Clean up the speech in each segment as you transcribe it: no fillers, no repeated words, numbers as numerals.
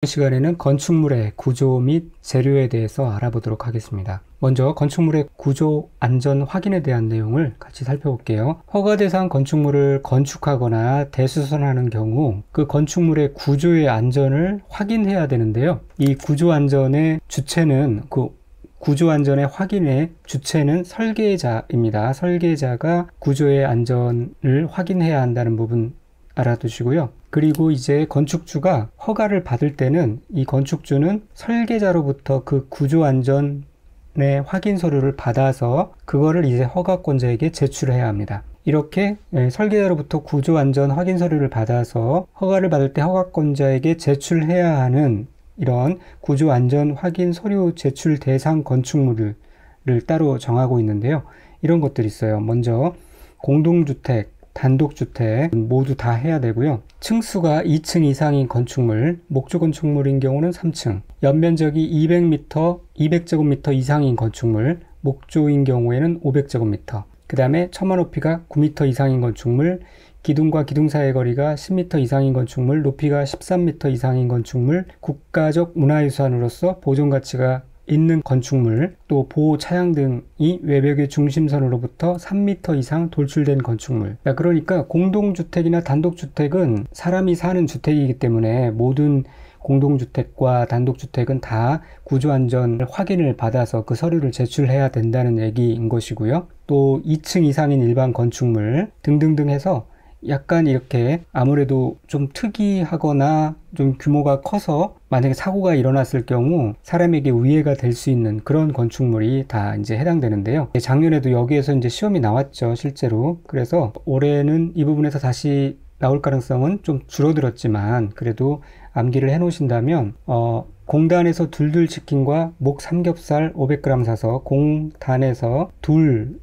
이번 시간에는 건축물의 구조 및 재료에 대해서 알아보도록 하겠습니다. 먼저 건축물의 구조 안전 확인에 대한 내용을 같이 살펴볼게요. 허가 대상 건축물을 건축하거나 대수선하는 경우 그 건축물의 구조의 안전을 확인해야 되는데요. 이 구조 안전의 주체는 구조 안전의 확인의 주체는 설계자입니다. 설계자가 구조의 안전을 확인해야 한다는 부분 알아두시고요. 그리고 이제 건축주가 허가를 받을 때는 이 건축주는 설계자로부터 그 구조 안전의 확인 서류를 받아서 그거를 이제 허가권자에게 제출해야 합니다. 이렇게 설계자로부터 구조 안전 확인 서류를 받아서 허가를 받을 때 허가권자에게 제출해야 하는 이런 구조 안전 확인 서류 제출 대상 건축물을 따로 정하고 있는데요. 이런 것들이 있어요. 먼저 공동주택, 단독주택 모두 다 해야 되고요. 층수가 2층 이상인 건축물, 목조 건축물인 경우는 3층, 연면적이 200제곱미터 이상인 건축물, 목조인 경우에는 500제곱미터, 그 다음에 처마 높이가 9m 이상인 건축물, 기둥과 기둥 사이의 거리가 10m 이상인 건축물, 높이가 13m 이상인 건축물, 국가적 문화유산으로서 보존가치가 있는 건축물, 또 보호 차양 등이 외벽의 중심선으로부터 3m 이상 돌출된 건축물. 그러니까 공동주택이나 단독주택은 사람이 사는 주택이기 때문에 모든 공동주택과 단독주택은 다 구조안전 확인을 받아서 그 서류를 제출해야 된다는 얘기인 것이고요. 또 2층 이상인 일반 건축물 등등등 해서 약간 이렇게 아무래도 좀 특이하거나 좀 규모가 커서 만약에 사고가 일어났을 경우 사람에게 위해가 될 수 있는 그런 건축물이 다 이제 해당되는데요. 작년에도 여기에서 이제 시험이 나왔죠, 실제로. 그래서 올해는 이 부분에서 다시 나올 가능성은 좀 줄어들었지만 그래도 암기를 해 놓으신다면 공단에서 둘둘 치킨과 목 삼겹살 500g 사서 공단에서 둘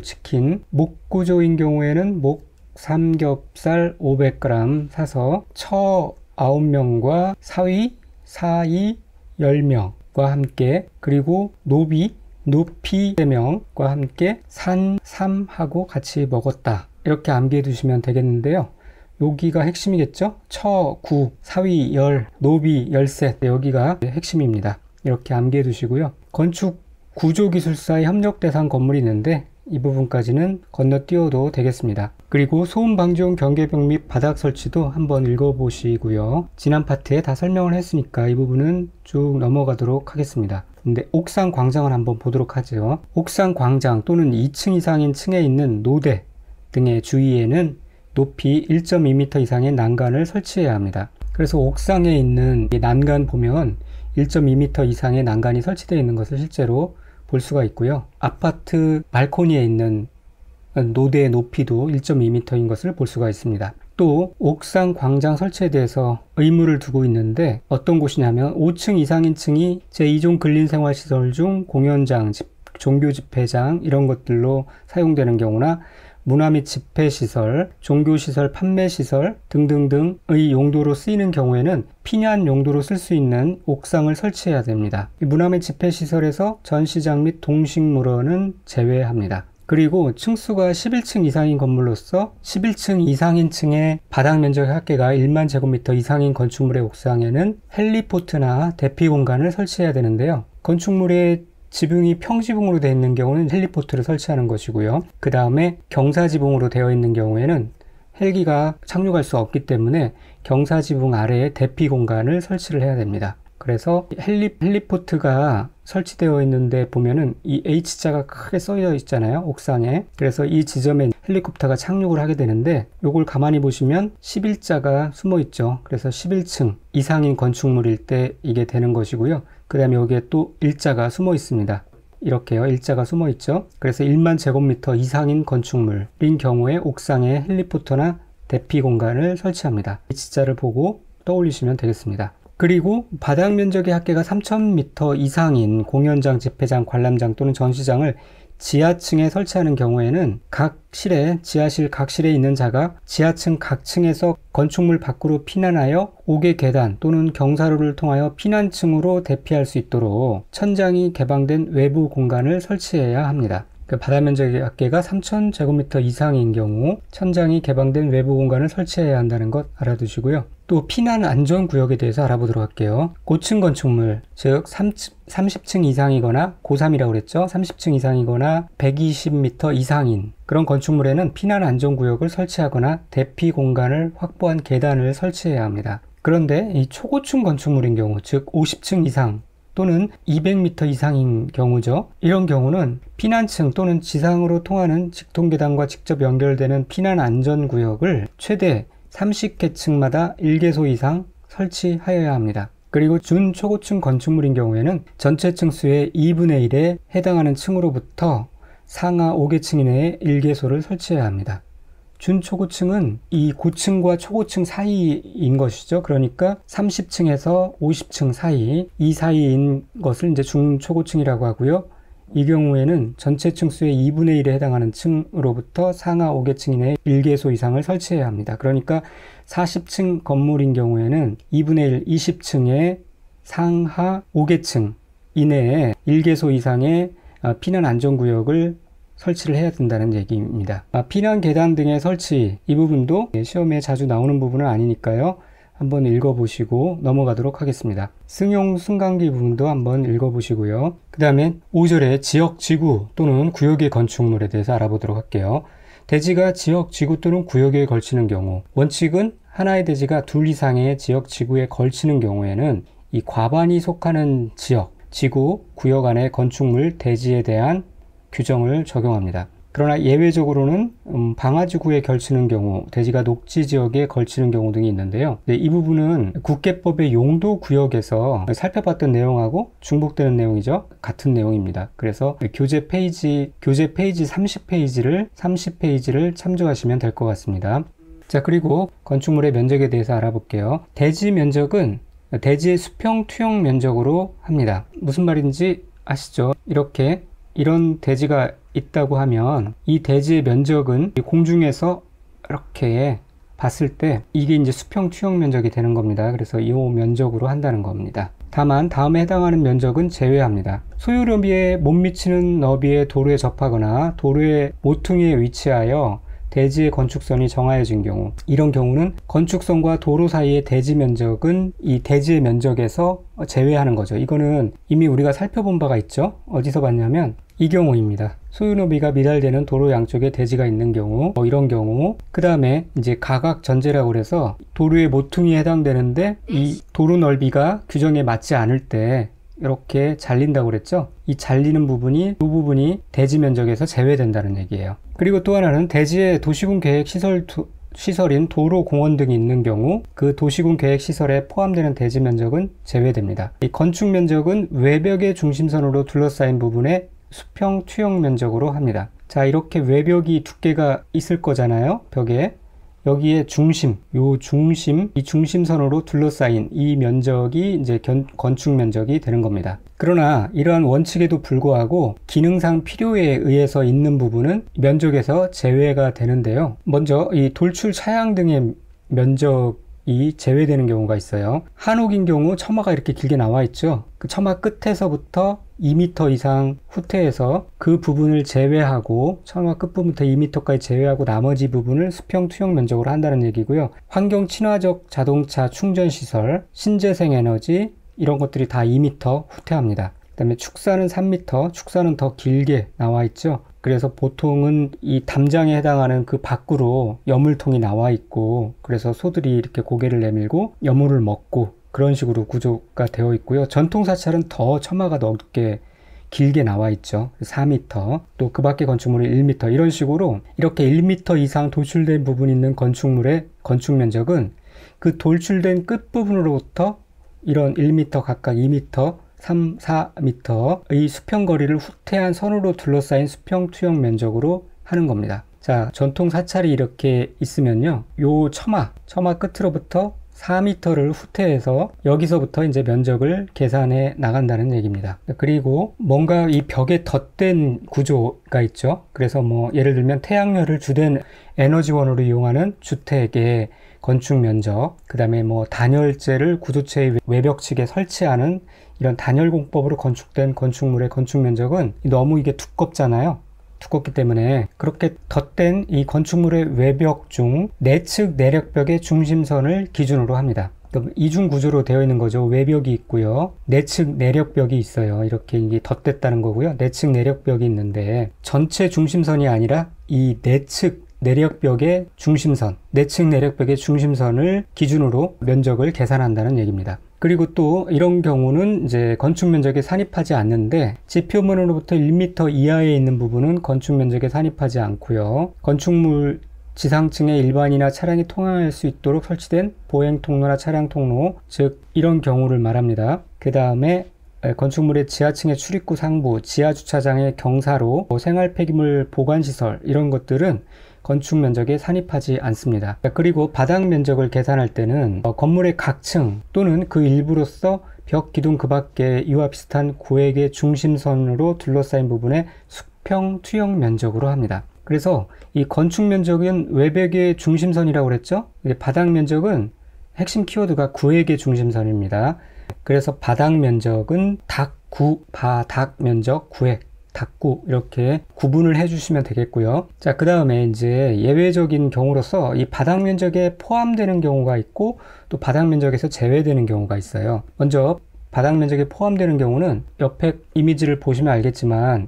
치킨, 목구조인 경우에는 목 삼겹살 500g 사서 처 9명과 사위 10명과 함께, 그리고 높이 3명과 함께 산삼하고 같이 먹었다. 이렇게 암기해 두시면 되겠는데요. 여기가 핵심이겠죠? 처 9, 사위 10, 높이 13, 여기가 핵심입니다. 이렇게 암기해 두시고요. 건축 구조기술사의 협력 대상 건물이 있는데 이 부분까지는 건너뛰어도 되겠습니다. 그리고 소음 방지용 경계벽 및 바닥 설치도 한번 읽어보시고요. 지난 파트에 다 설명을 했으니까 이 부분은 쭉 넘어가도록 하겠습니다. 근데 옥상 광장을 한번 보도록 하죠. 옥상 광장 또는 2층 이상인 층에 있는 노대 등의 주위에는 높이 1.2m 이상의 난간을 설치해야 합니다. 그래서 옥상에 있는 이 난간 보면 1.2m 이상의 난간이 설치되어 있는 것을 실제로 볼 수가 있고요. 아파트 발코니에 있는 노대의 높이도 1.2m인 것을 볼 수가 있습니다. 또 옥상 광장 설치에 대해서 의무를 두고 있는데 어떤 곳이냐면 5층 이상인 층이 제2종 근린생활시설 중 공연장, 종교집회장 이런 것들로 사용되는 경우나 문화 및 집회시설, 종교시설, 판매시설 등등등의 용도로 쓰이는 경우에는 피난 용도로 쓸 수 있는 옥상을 설치해야 됩니다. 문화 및 집회시설에서 전시장 및 동식물원은 제외합니다. 그리고 층수가 11층 이상인 건물로서 11층 이상인 층의 바닥 면적 합계가 1만 제곱미터 이상인 건축물의 옥상에는 헬리포트나 대피 공간을 설치해야 되는데요. 건축물의 지붕이 평지붕으로 되어 있는 경우는 헬리포트를 설치하는 것이고요. 그 다음에 경사지붕으로 되어 있는 경우에는 헬기가 착륙할 수 없기 때문에 경사지붕 아래에 대피 공간을 설치를 해야 됩니다. 그래서 헬리포트가 설치되어 있는데 보면은 이 H자가 크게 써져 있잖아요, 옥상에. 그래서 이 지점에 헬리콥터가 착륙을 하게 되는데 요걸 가만히 보시면 11자가 숨어 있죠. 그래서 11층 이상인 건축물일 때 이게 되는 것이고요. 그 다음에 여기에 또 일자가 숨어 있습니다. 이렇게요, 일자가 숨어 있죠. 그래서 1만 제곱미터 이상인 건축물인 경우에 옥상에 헬리포터나 대피 공간을 설치합니다. H자를 보고 떠올리시면 되겠습니다. 그리고 바닥 면적의 합계가 3,000m 이상인 공연장, 집회장, 관람장 또는 전시장을 지하층에 설치하는 경우에는 각 실에, 지하실 각 실에 있는 자가 지하층 각 층에서 건축물 밖으로 피난하여 옥외 계단 또는 경사로를 통하여 피난층으로 대피할 수 있도록 천장이 개방된 외부 공간을 설치해야 합니다. 바다 면적의 합계가 3,000제곱미터 이상인 경우 천장이 개방된 외부 공간을 설치해야 한다는 것 알아두시고요. 또 피난 안전 구역에 대해서 알아보도록 할게요. 고층 건축물, 즉 30층 이상이거나 고3이라고 그랬죠. 30층 이상이거나 120m 이상인 그런 건축물에는 피난 안전 구역을 설치하거나 대피 공간을 확보한 계단을 설치해야 합니다. 그런데 이 초고층 건축물인 경우, 즉 50층 이상 또는 200m 이상인 경우죠. 이런 경우는 피난층 또는 지상으로 통하는 직통계단과 직접 연결되는 피난 안전구역을 최대 30개층마다 1개소 이상 설치하여야 합니다. 그리고 준초고층 건축물인 경우에는 전체 층수의 2분의 1에 해당하는 층으로부터 상하 5개층 이내에 1개소를 설치해야 합니다. 준초고층은 이 고층과 초고층 사이인 것이죠. 그러니까 30층에서 50층 사이, 이 사이인 것을 이제 중초고층이라고 하고요. 이 경우에는 전체 층수의 2분의 1에 해당하는 층으로부터 상하 5개층 이내에 1개소 이상을 설치해야 합니다. 그러니까 40층 건물인 경우에는 2분의 1, 20층에 상하 5개층 이내에 1개소 이상의 피난 안전구역을 설치를 해야 된다는 얘기입니다. 피난 계단 등의 설치, 이 부분도 시험에 자주 나오는 부분은 아니니까요. 한번 읽어보시고 넘어가도록 하겠습니다. 승용 승강기 부분도 한번 읽어보시고요. 그 다음에 5절에 지역 지구 또는 구역의 건축물에 대해서 알아보도록 할게요. 대지가 지역 지구 또는 구역에 걸치는 경우, 원칙은 하나의 대지가 둘 이상의 지역 지구에 걸치는 경우에는 이 과반이 속하는 지역, 지구, 구역 안의 건축물 대지에 대한 규정을 적용합니다. 그러나 예외적으로는 방화지구에 걸치는 경우, 대지가 녹지지역에 걸치는 경우 등이 있는데요. 이 부분은 국계법의 용도구역에서 살펴봤던 내용하고 중복되는 내용이죠. 같은 내용입니다. 그래서 교재 페이지 30페이지를 참조하시면 될 것 같습니다. 자, 그리고 건축물의 면적에 대해서 알아볼게요. 대지 면적은 대지의 수평 투영 면적으로 합니다. 무슨 말인지 아시죠? 이런 대지가 있다고 하면 이 대지의 면적은 공중에서 이렇게 봤을 때 이게 이제 수평 투영 면적이 되는 겁니다. 그래서 이 면적으로 한다는 겁니다. 다만 다음에 해당하는 면적은 제외합니다. 소유너비에 못 미치는 너비의 도로에 접하거나 도로의 모퉁이에 위치하여 대지의 건축선이 정하여진 경우, 이런 경우는 건축선과 도로 사이의 대지 면적은 이 대지의 면적에서 제외하는 거죠. 이거는 이미 우리가 살펴본 바가 있죠. 어디서 봤냐면 이 경우입니다. 소유너비가 미달되는 도로 양쪽에 대지가 있는 경우, 이런 경우, 그 다음에 이제 가각전제라고 그래서 도로의 모퉁이에 해당되는데 이 도로 넓이가 규정에 맞지 않을 때 이렇게 잘린다고 그랬죠. 이 잘리는 부분이, 이 부분이 대지 면적에서 제외된다는 얘기예요. 그리고 또 하나는 대지에 도시군 계획 시설인 도로, 공원 등이 있는 경우 그 도시군 계획 시설에 포함되는 대지 면적은 제외됩니다. 이 건축 면적은 외벽의 중심선으로 둘러싸인 부분의 수평 투영 면적으로 합니다. 자, 이렇게 외벽이 두께가 있을 거잖아요. 벽에. 여기에 이 중심선으로 둘러싸인 이 면적이 이제 건축 면적이 되는 겁니다. 그러나 이러한 원칙에도 불구하고 기능상 필요에 의해서 있는 부분은 면적에서 제외가 되는데요. 먼저 이 돌출 차양 등의 면적이 제외되는 경우가 있어요. 한옥인 경우 처마가 이렇게 길게 나와 있죠. 그 처마 끝에서부터 2m 이상 후퇴해서 그 부분을 제외하고, 처마 끝부분부터 2m까지 제외하고 나머지 부분을 수평 투영 면적으로 한다는 얘기고요. 환경 친화적 자동차 충전시설, 신재생 에너지, 이런 것들이 다 2m 후퇴합니다. 그 다음에 축사는 3m, 축사는 더 길게 나와 있죠. 그래서 보통은 이 담장에 해당하는 그 밖으로 여물통이 나와 있고, 그래서 소들이 이렇게 고개를 내밀고 여물을 먹고 그런 식으로 구조가 되어 있고요. 전통 사찰은 더 처마가 넓게 길게 나와 있죠. 4m, 또 그 밖의 건축물은 1m, 이런 식으로 이렇게 1m 이상 돌출된 부분이 있는 건축물의 건축 면적은 그 돌출된 끝부분으로부터 이런 1m 각각 2m, 3, 4m의 수평거리를 후퇴한 선으로 둘러싸인 수평 투영 면적으로 하는 겁니다. 자, 전통 사찰이 이렇게 있으면요, 요 처마 끝으로부터 4m를 후퇴해서 여기서부터 이제 면적을 계산해 나간다는 얘기입니다. 그리고 뭔가 이 벽에 덧댄 구조가 있죠. 그래서 뭐 예를 들면 태양열을 주된 에너지원으로 이용하는 주택의 건축 면적, 그 다음에 뭐 단열재를 구조체의 외벽측에 설치하는 이런 단열공법으로 건축된 건축물의 건축 면적은 너무 이게 두껍잖아요. 두껍기 때문에 그렇게 덧댄 이 건축물의 외벽 중 내측 내력벽의 중심선을 기준으로 합니다. 이중 구조로 되어 있는 거죠. 외벽이 있고요. 내측 내력벽이 있어요. 이렇게 이게 덧댔다는 거고요. 내측 내력벽이 있는데 전체 중심선이 아니라 이 내측 내력벽의 중심선, 내측 내력벽의 중심선을 기준으로 면적을 계산한다는 얘기입니다. 그리고 또 이런 경우는 이제 건축 면적에 산입하지 않는데 지표면으로부터 1m 이하에 있는 부분은 건축 면적에 산입하지 않고요. 건축물 지상층에 일반이나 차량이 통행할 수 있도록 설치된 보행 통로나 차량 통로, 즉 이런 경우를 말합니다. 그 다음에 건축물의 지하층의 출입구 상부, 지하 주차장의 경사로, 생활 폐기물 보관시설 이런 것들은 건축 면적에 산입하지 않습니다. 그리고 바닥 면적을 계산할 때는 건물의 각 층 또는 그 일부로서 벽, 기둥 그 밖에 이와 비슷한 구획의 중심선으로 둘러싸인 부분의 수평 투영 면적으로 합니다. 그래서 이 건축 면적은 외벽의 중심선이라고 그랬죠? 바닥 면적은 핵심 키워드가 구획의 중심선입니다. 그래서 바닥 면적은 바닥 면적, 구획, 닫구 이렇게 구분을 해 주시면 되겠고요. 자, 그 다음에 이제 예외적인 경우로서 이 바닥 면적에 포함되는 경우가 있고 또 바닥 면적에서 제외되는 경우가 있어요. 먼저 바닥 면적에 포함되는 경우는 옆에 이미지를 보시면 알겠지만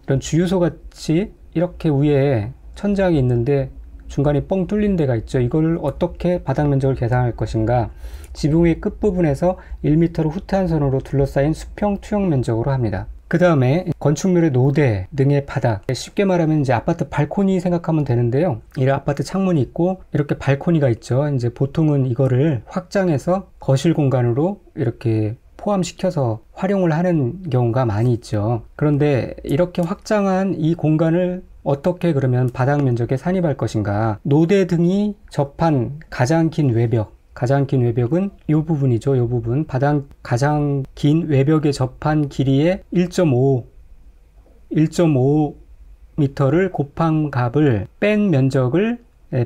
이런 주유소 같이 이렇게 위에 천장이 있는데 중간에 뻥 뚫린 데가 있죠. 이걸 어떻게 바닥 면적을 계산할 것인가? 지붕의 끝부분에서 1m로 후퇴한 선으로 둘러싸인 수평 투영 면적으로 합니다. 그 다음에 건축물의 노대 등의 바닥, 쉽게 말하면 이제 아파트 발코니 생각하면 되는데요. 이 아파트 창문이 있고 이렇게 발코니가 있죠. 이제 보통은 이거를 확장해서 거실 공간으로 이렇게 포함시켜서 활용을 하는 경우가 많이 있죠. 그런데 이렇게 확장한 이 공간을 어떻게 그러면 바닥 면적에 산입할 것인가? 노대 등이 접한 가장 긴 외벽, 가장 긴 외벽은 이 부분이죠. 이 부분. 바닥 가장 긴 외벽에 접한 길이의 1.5m를 곱한 값을 뺀 면적을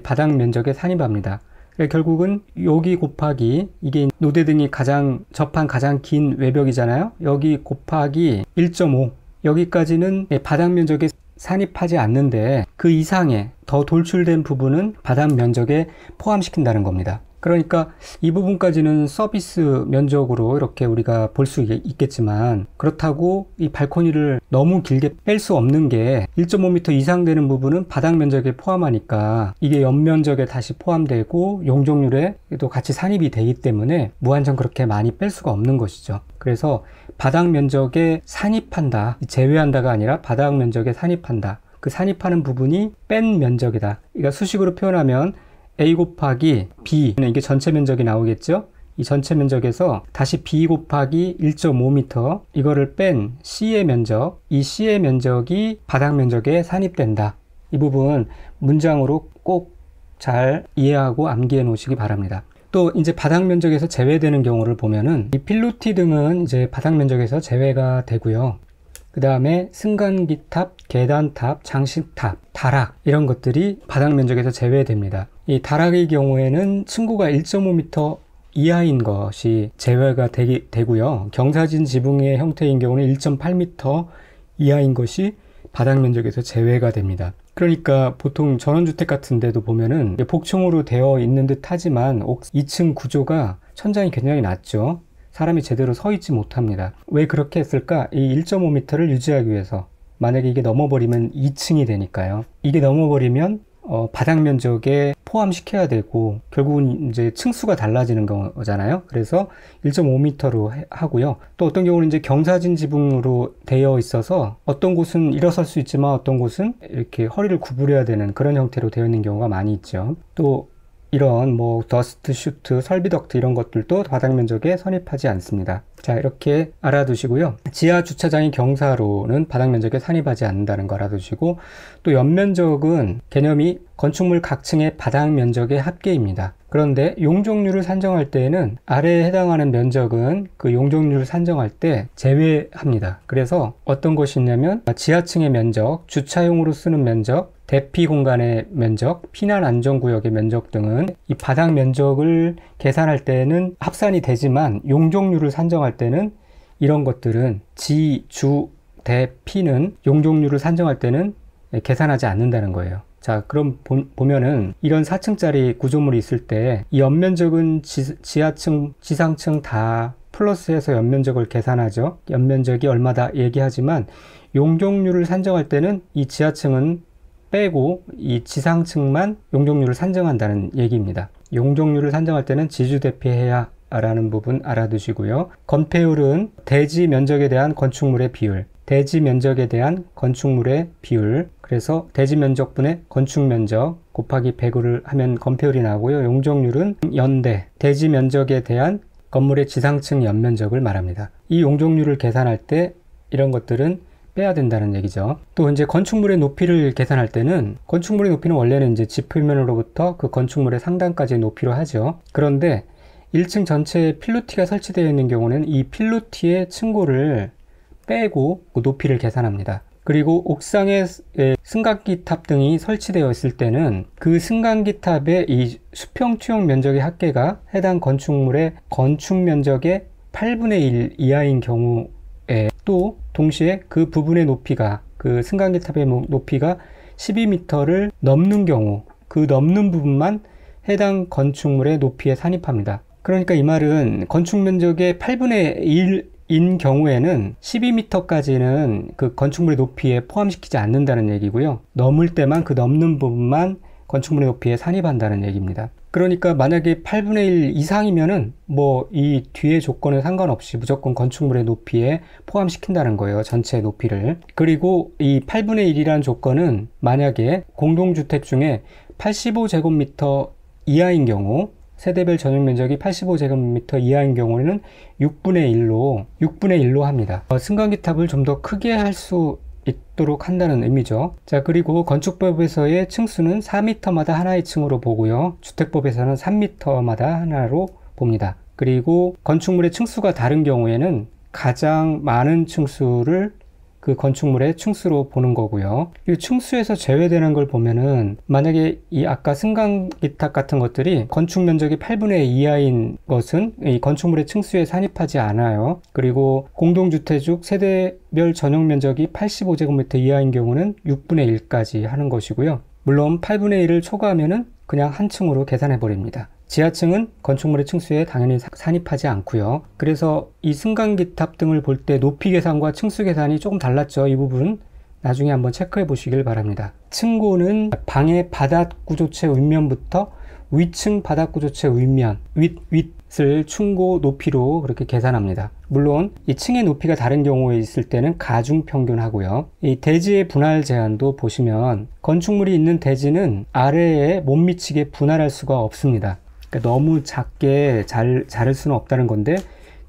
바닥 면적에 산입합니다. 결국은 여기 곱하기, 이게 노대 등이 접한 가장 긴 외벽이잖아요. 여기 곱하기 1.5, 여기까지는 바닥 면적에 산입하지 않는데 그 이상의 더 돌출된 부분은 바닥 면적에 포함시킨다는 겁니다. 그러니까 이 부분까지는 서비스 면적으로 이렇게 우리가 볼 수 있겠지만, 그렇다고 이 발코니를 너무 길게 뺄 수 없는 게 1.5m 이상 되는 부분은 바닥 면적에 포함하니까 이게 옆면적에 다시 포함되고 용적률에도 같이 산입이 되기 때문에 무한정 그렇게 많이 뺄 수가 없는 것이죠. 그래서 바닥 면적에 산입한다, 제외한다가 아니라 바닥 면적에 산입한다. 그 산입하는 부분이 뺀 면적이다. 그러니까 수식으로 표현하면 A 곱하기 B, 이게 전체 면적이 나오겠죠? 이 전체 면적에서 다시 B 곱하기 1.5m, 이거를 뺀 C의 면적, 이 C의 면적이 바닥 면적에 산입된다. 이 부분 문장으로 꼭 잘 이해하고 암기해 놓으시기 바랍니다. 또 이제 바닥 면적에서 제외되는 경우를 보면은 이 필로티 등은 이제 바닥 면적에서 제외가 되고요. 그 다음에 승강기탑, 계단탑, 장식탑, 다락 이런 것들이 바닥 면적에서 제외됩니다. 이 다락의 경우에는 층고가 1.5m 이하인 것이 제외가 되고요. 경사진 지붕의 형태인 경우는 1.8m 이하인 것이 바닥 면적에서 제외가 됩니다. 그러니까 보통 전원주택 같은 데도 보면은 복층으로 되어 있는 듯 하지만 2층 구조가 천장이 굉장히 낮죠. 사람이 제대로 서 있지 못합니다. 왜 그렇게 했을까? 이 1.5m를 유지하기 위해서. 만약에 이게 넘어버리면 2층이 되니까요. 이게 넘어버리면 바닥 면적에 포함시켜야 되고 결국은 이제 층수가 달라지는 거잖아요. 그래서 1.5m로 하고요. 또 어떤 경우는 이제 경사진 지붕으로 되어 있어서 어떤 곳은 일어설 수 있지만 어떤 곳은 이렇게 허리를 구부려야 되는 그런 형태로 되어 있는 경우가 많이 있죠. 또 이런 더스트 슈트, 설비 덕트 이런 것들도 바닥 면적에 선입하지 않습니다. 자, 이렇게 알아두시고요. 지하 주차장의 경사로는 바닥 면적에 산입하지 않는다는 거 알아두시고, 또 연면적은 개념이 건축물 각 층의 바닥 면적의 합계입니다. 그런데 용적률을 산정할 때에는 아래에 해당하는 면적은 그 용적률을 산정할 때 제외합니다. 그래서 어떤 것이 있냐면 지하층의 면적, 주차용으로 쓰는 면적, 대피 공간의 면적, 피난 안전구역의 면적 등은 이 바닥 면적을 계산할 때는 합산이 되지만 용적률을 산정할 때는 이런 것들은 지, 주, 대, 피는 용적률을 산정할 때는 계산하지 않는다는 거예요. 자, 그럼 보면은 이런 4층짜리 구조물이 있을 때 이 연면적은 지하층, 지상층 다 플러스해서 연면적을 계산하죠. 연면적이 얼마다 얘기하지만 용적률을 산정할 때는 이 지하층은 빼고 이 지상층만 용적률을 산정한다는 얘기입니다. 용적률을 산정할 때는 지주대피해야 라는 부분 알아두시고요. 건폐율은 대지 면적에 대한 건축물의 비율, 대지 면적에 대한 건축물의 비율, 그래서 대지 면적분의 건축 면적 곱하기 100을 하면 건폐율이 나오고요. 용적률은 연대, 대지 면적에 대한 건물의 지상층 연면적을 말합니다. 이 용적률을 계산할 때 이런 것들은 빼야 된다는 얘기죠. 또 이제 건축물의 높이를 계산할 때는 건축물의 높이는 원래는 이제 집 표면으로부터 그 건축물의 상단까지의 높이로 하죠. 그런데 1층 전체에 필로티가 설치되어 있는 경우는 이 필로티의 층고를 빼고 그 높이를 계산합니다. 그리고 옥상에 승강기탑 등이 설치되어 있을 때는 그 승강기탑의 이 수평 투영 면적의 합계가 해당 건축물의 건축 면적의 8분의 1 이하인 경우에 또 동시에 그 부분의 높이가 그 승강기탑의 높이가 12m를 넘는 경우 그 넘는 부분만 해당 건축물의 높이에 산입합니다. 그러니까 이 말은 건축 면적의 8분의 1인 경우에는 12m까지는 그 건축물의 높이에 포함시키지 않는다는 얘기고요. 넘을 때만 그 넘는 부분만 건축물의 높이에 산입한다는 얘기입니다. 그러니까 만약에 8분의 1 이상이면은 뭐 이 뒤에 조건에 상관없이 무조건 건축물의 높이에 포함시킨다는 거예요. 전체 높이를. 그리고 이 8분의 1이라는 조건은 만약에 공동주택 중에 85제곱미터 이하인 경우 세대별 전용 면적이 85제곱미터 이하인 경우에는 6분의 1로 합니다. 승강기탑을 좀 더 크게 할 수 있도록 한다는 의미죠. 자, 그리고 건축법에서의 층수는 4m마다 하나의 층으로 보고요. 주택법에서는 3m마다 하나로 봅니다. 그리고 건축물의 층수가 다른 경우에는 가장 많은 층수를 그 건축물의 층수로 보는 거고요. 이 층수에서 제외되는 걸 보면은 만약에 이 아까 승강기탑 같은 것들이 건축 면적이 8분의 2 이하인 것은 이 건축물의 층수에 산입하지 않아요. 그리고 공동주택 세대별 전용 면적이 85제곱미터 이하인 경우는 6분의 1까지 하는 것이고요. 물론 8분의 1을 초과하면은 그냥 한 층으로 계산해 버립니다. 지하층은 건축물의 층수에 당연히 산입하지 않고요. 그래서 이 승강기탑 등을 볼 때 높이 계산과 층수 계산이 조금 달랐죠. 이 부분은 나중에 한번 체크해 보시길 바랍니다. 층고는 방의 바닥 구조체 윗면부터 위층 바닥 구조체 윗을 층고 높이로 그렇게 계산합니다. 물론 이 층의 높이가 다른 경우에 있을 때는 가중 평균하고요. 이 대지의 분할 제한도 보시면 건축물이 있는 대지는 아래에 못 미치게 분할할 수가 없습니다. 그러니까 너무 작게 자를 수는 없다는 건데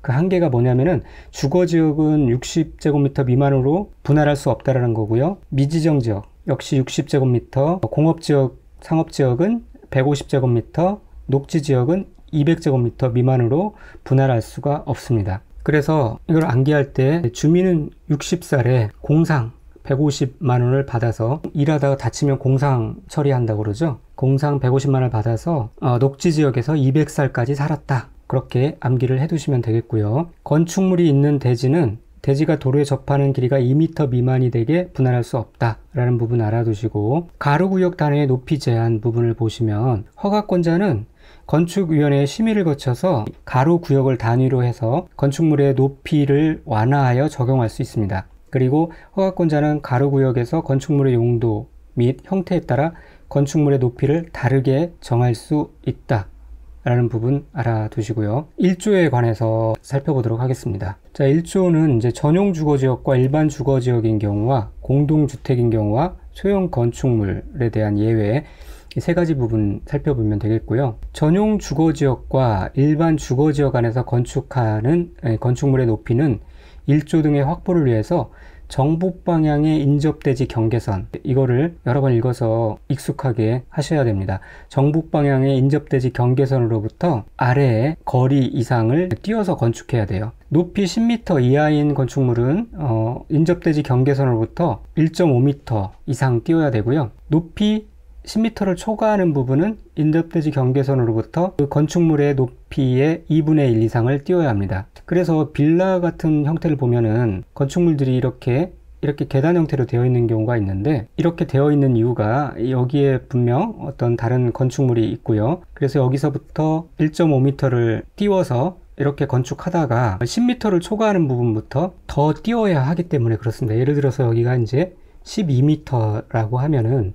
그 한계가 뭐냐면은 주거지역은 60제곱미터 미만으로 분할할 수 없다는 거고요. 미지정지역 역시 60제곱미터, 공업지역, 상업지역은 150제곱미터, 녹지지역은 200제곱미터 미만으로 분할할 수가 없습니다. 그래서 이걸 암기할 때 주민은 60살에 공상 150만 원을 받아서 일하다가 다치면 공상 처리한다고 그러죠. 공상 150만 원을 받아서 녹지지역에서 200살까지 살았다. 그렇게 암기를 해두시면 되겠고요. 건축물이 있는 대지는 대지가 도로에 접하는 길이가 2m 미만이 되게 분할할 수 없다 라는 부분 알아두시고, 가로구역 단위의 높이 제한 부분을 보시면 허가권자는 건축위원회의 심의를 거쳐서 가로구역을 단위로 해서 건축물의 높이를 완화하여 적용할 수 있습니다. 그리고 허가권자는 가로구역에서 건축물의 용도 및 형태에 따라 건축물의 높이를 다르게 정할 수 있다 라는 부분 알아두시고요. 1조에 관해서 살펴보도록 하겠습니다. 자, 1조는 이제 전용 주거지역과 일반 주거지역인 경우와 공동주택인 경우와 소형 건축물에 대한 예외, 이 세 가지 부분 살펴보면 되겠고요. 전용 주거지역과 일반 주거지역 안에서 건축하는 건축물의 높이는 1조 등의 확보를 위해서 정북 방향의 인접대지 경계선, 이거를 여러 번 읽어서 익숙하게 하셔야 됩니다. 정북 방향의 인접대지 경계선으로부터 아래의 거리 이상을 띄워서 건축해야 돼요. 높이 10m 이하인 건축물은 인접대지 경계선으로부터 1.5m 이상 띄워야 되고요. 높이 10m를 초과하는 부분은 인접대지 경계선으로부터 그 건축물의 높이의 2분의 1 이상을 띄워야 합니다. 그래서 빌라 같은 형태를 보면은 건축물들이 이렇게 이렇게 계단 형태로 되어 있는 경우가 있는데, 이렇게 되어 있는 이유가 여기에 분명 어떤 다른 건축물이 있고요. 그래서 여기서부터 1.5m를 띄워서 이렇게 건축하다가 10m를 초과하는 부분부터 더 띄워야 하기 때문에 그렇습니다. 예를 들어서 여기가 이제 12m라고 하면은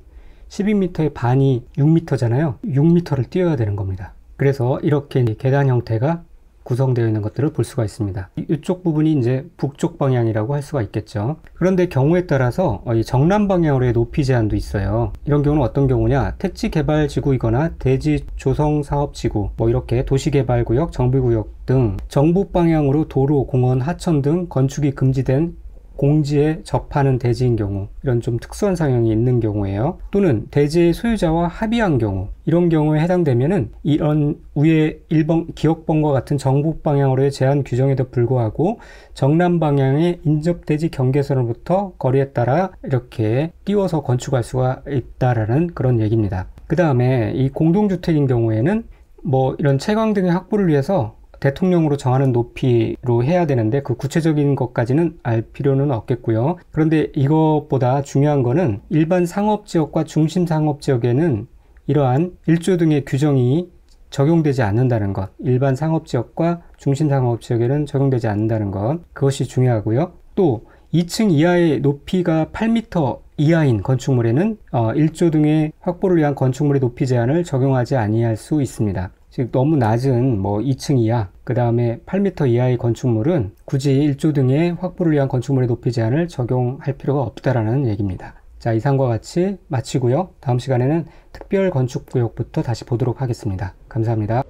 12m의 반이 6m잖아요. 6m를 띄워야 되는 겁니다. 그래서 이렇게 계단 형태가 구성되어 있는 것들을 볼 수가 있습니다. 이쪽 부분이 이제 북쪽 방향이라고 할 수가 있겠죠. 그런데 경우에 따라서 이 정남 방향으로의 높이 제한도 있어요. 이런 경우는 어떤 경우냐, 택지 개발 지구이거나 대지 조성 사업 지구, 뭐 이렇게 도시개발구역, 정비구역 등 정북 방향으로 도로, 공원, 하천 등 건축이 금지된 공지에 접하는 대지인 경우, 이런 좀 특수한 상황이 있는 경우에요. 또는 대지의 소유자와 합의한 경우, 이런 경우에 해당되면은 이런 위에 1번 기역번과 같은 정북 방향으로의 제한 규정에도 불구하고 정남 방향의 인접대지 경계선으로부터 거리에 따라 이렇게 띄워서 건축할 수가 있다라는 그런 얘기입니다. 그 다음에 이 공동주택인 경우에는 뭐 이런 채광 등의 확보를 위해서 대통령으로 정하는 높이로 해야 되는데 그 구체적인 것까지는 알 필요는 없겠고요. 그런데 이것보다 중요한 거는 일반 상업지역과 중심상업지역에는 이러한 1조 등의 규정이 적용되지 않는다는 것, 일반 상업지역과 중심상업지역에는 적용되지 않는다는 것, 그것이 중요하고요. 또 2층 이하의 높이가 8m 이하인 건축물에는 1조 등의 확보를 위한 건축물의 높이 제한을 적용하지 아니할 수 있습니다. 즉 너무 낮은 뭐 2층 이하, 그 다음에 8m 이하의 건축물은 굳이 1조 등의 확보를 위한 건축물의 높이 제한을 적용할 필요가 없다라는 얘기입니다. 자, 이상과 같이 마치고요. 다음 시간에는 특별 건축구역부터 다시 보도록 하겠습니다. 감사합니다.